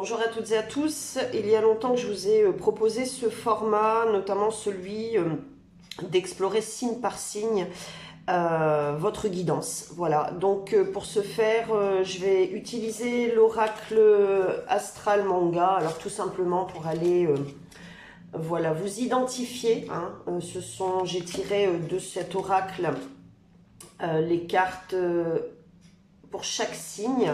Bonjour à toutes et à tous. Il y a longtemps que je vous ai proposé ce format, notamment celui d'explorer signe par signe votre guidance. Voilà, donc pour ce faire, je vais utiliser l'oracle astral manga. Alors tout simplement pour aller voilà, vous identifier. J'ai tiré de cet oracle les cartes pour chaque signe.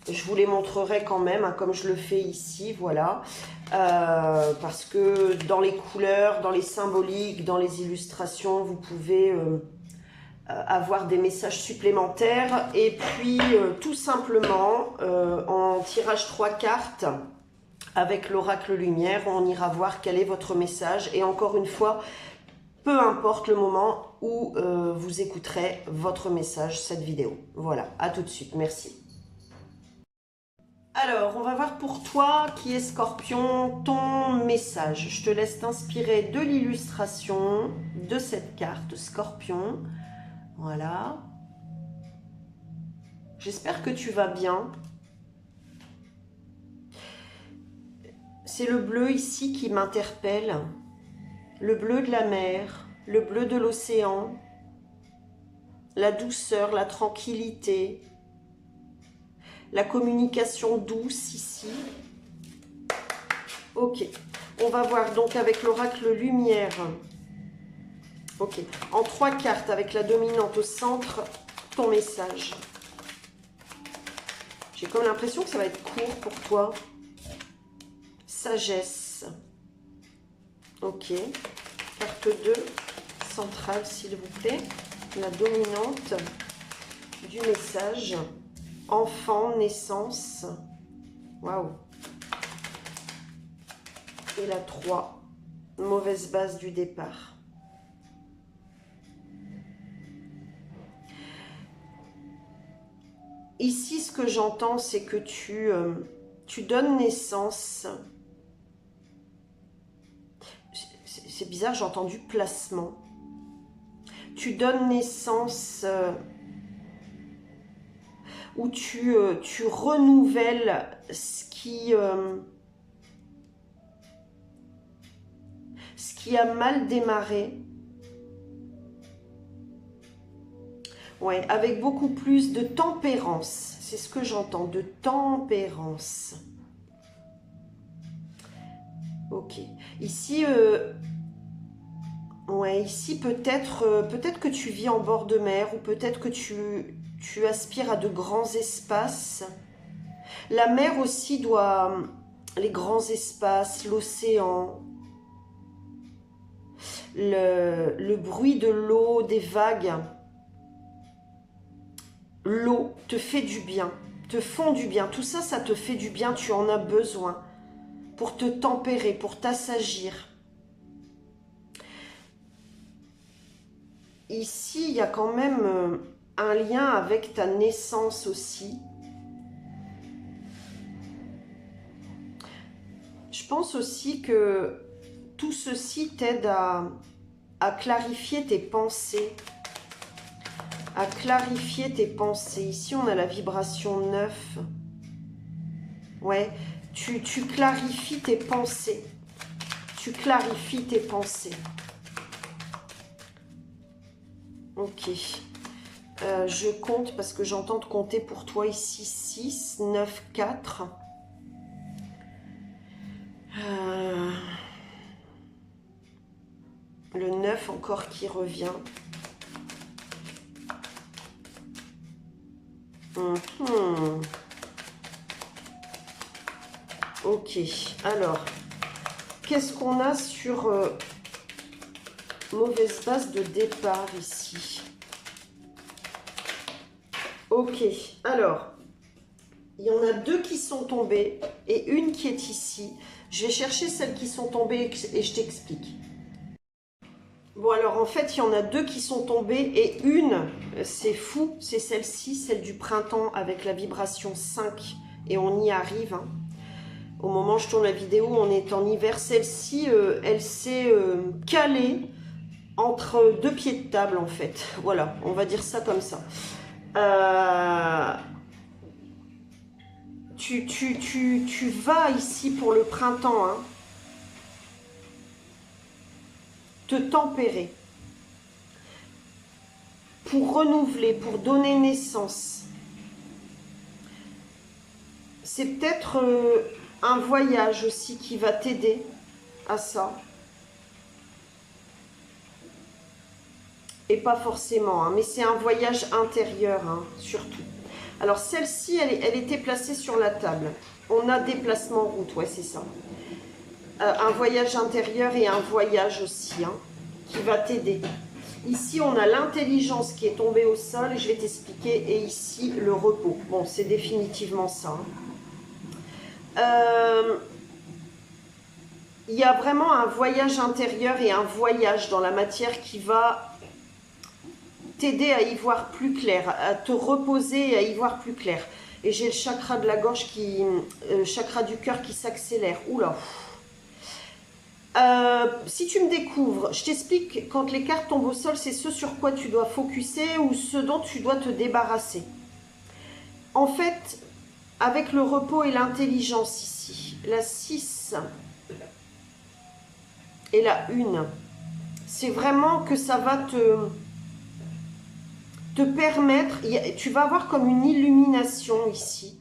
Je vous les montrerai quand même, comme je le fais ici, voilà. Parce que dans les couleurs, dans les symboliques, dans les illustrations, vous pouvez avoir des messages supplémentaires. Et puis, tout simplement, en tirage 3 cartes, avec l'oracle lumière, on ira voir quel est votre message. Et encore une fois, peu importe le moment où vous écouterez votre message, cette vidéo. Voilà, à tout de suite, merci. Alors, on va voir pour toi qui est Scorpion, ton message. Je te laisse t'inspirer de l'illustration de cette carte Scorpion. Voilà. J'espère que tu vas bien. C'est le bleu ici qui m'interpelle. Le bleu de la mer, le bleu de l'océan, la douceur, la tranquillité, la communication douce ici. Ok, on va voir donc avec l'oracle lumière. Ok, en 3 cartes avec la dominante au centre, ton message. J'ai comme l'impression que ça va être court pour toi. Sagesse. Ok, carte 2, centrale s'il vous plaît. La dominante du message. Enfant, naissance. Waouh. Et la 3, mauvaise base du départ. Ici, ce que j'entends, c'est que tu donnes naissance. C'est bizarre, j'ai entendu placement. Tu donnes naissance où tu renouvelles ce qui a mal démarré. Ouais, avec beaucoup plus de tempérance. C'est ce que j'entends, de tempérance. Ok. Ici, ouais, ici peut-être que tu vis en bord de mer ou peut-être que tu aspires à de grands espaces. La mer aussi doit... Les grands espaces, l'océan, le bruit de l'eau, des vagues. L'eau te fait du bien, te font du bien. Tout ça, ça te fait du bien. Tu en as besoin pour te tempérer, pour t'assagir. Ici, il y a quand même un lien avec ta naissance aussi. Je pense aussi que tout ceci t'aide à clarifier tes pensées. À clarifier tes pensées. Ici, on a la vibration 9. Ouais, tu clarifies tes pensées. Tu clarifies tes pensées. Ok. Je compte parce que j'entends te compter pour toi ici 6, 9, 4. Le 9 encore qui revient. Ok, alors, qu'est-ce qu'on a sur mauvaise base de départ ici? Ok, alors, il y en a 2 qui sont tombées et une qui est ici. Je vais chercher celles qui sont tombées et je t'explique. Bon, alors en fait, il y en a 2 qui sont tombées et une, c'est fou, c'est celle-ci, celle du printemps avec la vibration 5 et on y arrive. Au moment où je tourne la vidéo, on est en hiver. Celle-ci, elle s'est calée entre 2 pieds de table en fait. Voilà, on va dire ça comme ça. tu vas ici pour le printemps, hein, te tempérer, pour renouveler, pour donner naissance. C'est peut-être un voyage aussi qui va t'aider à ça. Et pas forcément, hein, mais c'est un voyage intérieur, hein, surtout. Alors celle-ci, elle était placée sur la table. On a déplacement en route, ouais, c'est ça. Un voyage intérieur et un voyage aussi, hein, qui va t'aider. Ici, on a l'intelligence qui est tombée au sol, je vais t'expliquer, et ici, le repos. Bon, c'est définitivement ça. Il y a vraiment un voyage intérieur et un voyage dans la matière qui va t'aider à y voir plus clair, à te reposer et à y voir plus clair. Et j'ai le chakra de la gorge qui, chakra du cœur qui s'accélère. Oula. Si tu me découvres, je t'explique, quand les cartes tombent au sol, c'est ce sur quoi tu dois focuser ou ce dont tu dois te débarrasser. En fait, avec le repos et l'intelligence ici, la 6 et la 1, c'est vraiment que ça va te permettre, tu vas avoir comme une illumination ici.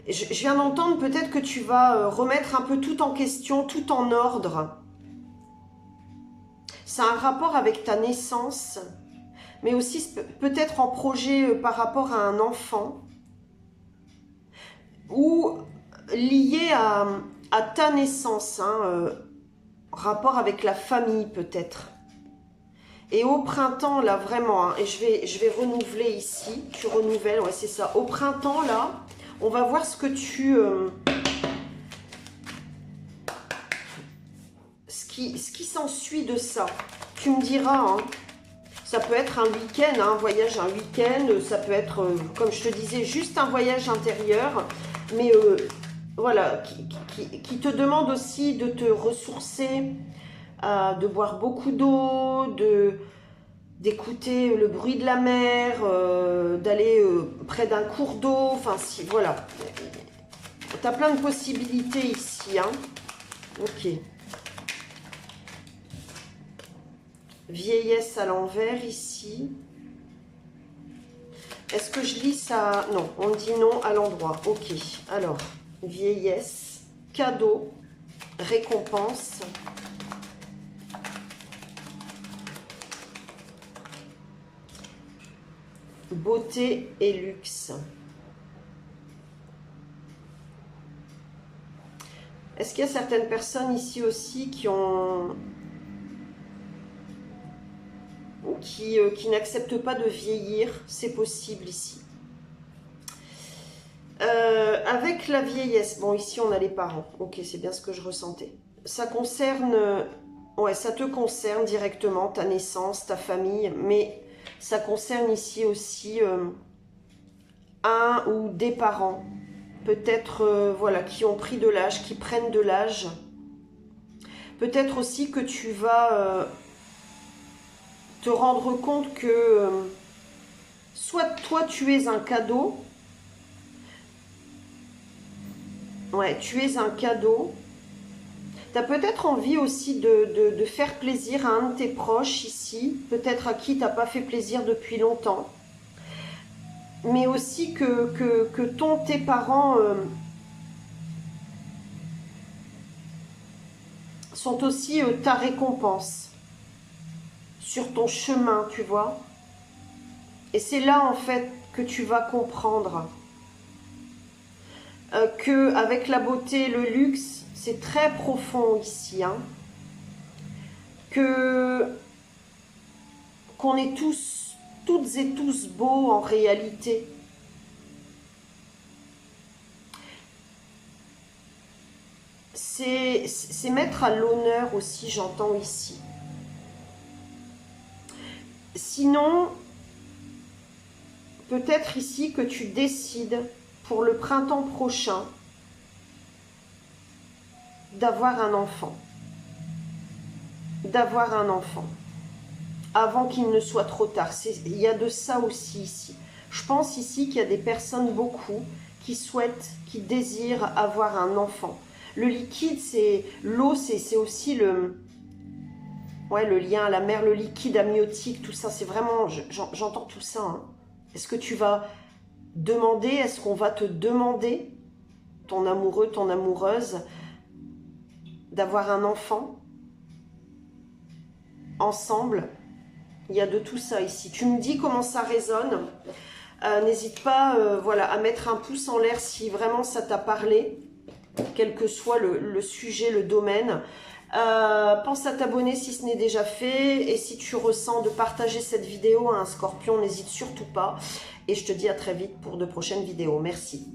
Je viens d'entendre peut-être que tu vas remettre un peu tout en question, tout en ordre. Ça a un rapport avec ta naissance, mais aussi peut-être en projet par rapport à un enfant ou lié à ta naissance, hein, rapport avec la famille peut-être. Et au printemps, là, vraiment, hein, et je vais renouveler ici, tu renouvelles, ouais, c'est ça. Au printemps, là, on va voir ce que tu... ce qui s'ensuit de ça. Tu me diras, hein, ça peut être un week-end, hein, un voyage un week-end, ça peut être, comme je te disais, juste un voyage intérieur, mais voilà, qui te demande aussi de te ressourcer, de boire beaucoup d'eau, d'écouter le bruit de la mer, d'aller près d'un cours d'eau, enfin si, voilà. Tu as plein de possibilités ici, hein. Ok. Vieillesse à l'envers ici. Est-ce que je lis ça? Non, on dit non à l'endroit. Ok, alors, vieillesse, cadeau, récompense. Beauté et luxe. Est-ce qu'il y a certaines personnes ici aussi qui ont... qui n'acceptent pas de vieillir? C'est possible ici. Avec la vieillesse, bon ici on a les parents. Ok, c'est bien ce que je ressentais. Ça concerne... ouais, ça te concerne directement, ta naissance, ta famille, mais... ça concerne ici aussi un ou des parents, peut-être voilà, qui ont pris de l'âge, qui prennent de l'âge. Peut-être aussi que tu vas te rendre compte que soit toi tu es un cadeau, ouais, tu es un cadeau. Tu as peut-être envie aussi de faire plaisir à un de tes proches ici, peut-être à qui tu n'as pas fait plaisir depuis longtemps. Mais aussi que tes parents sont aussi ta récompense sur ton chemin, tu vois. Et c'est là en fait que tu vas comprendre que avec la beauté, le luxe, c'est très profond ici, hein, qu'on est toutes et tous beaux en réalité. C'est mettre à l'honneur aussi, j'entends ici. Sinon, peut-être ici que tu décides pour le printemps prochain d'avoir un enfant. D'avoir un enfant. Avant qu'il ne soit trop tard. Il y a de ça aussi ici. Je pense ici qu'il y a des personnes, beaucoup, qui souhaitent, qui désirent avoir un enfant. Le liquide, c'est l'eau, c'est aussi le lien à la mer, le liquide amniotique, tout ça, c'est vraiment, j'entends tout ça. Hein. Est-ce que tu vas demander, est-ce qu'on va te demander, ton amoureux, ton amoureuse, d'avoir un enfant ensemble? Il y a de tout ça ici. Tu me dis comment ça résonne. N'hésite pas voilà, à mettre un pouce en l'air si vraiment ça t'a parlé, quel que soit le sujet, le domaine. Pense à t'abonner si ce n'est déjà fait. Et si tu ressens de partager cette vidéo à un scorpion, n'hésite surtout pas. Et je te dis à très vite pour de prochaines vidéos. Merci.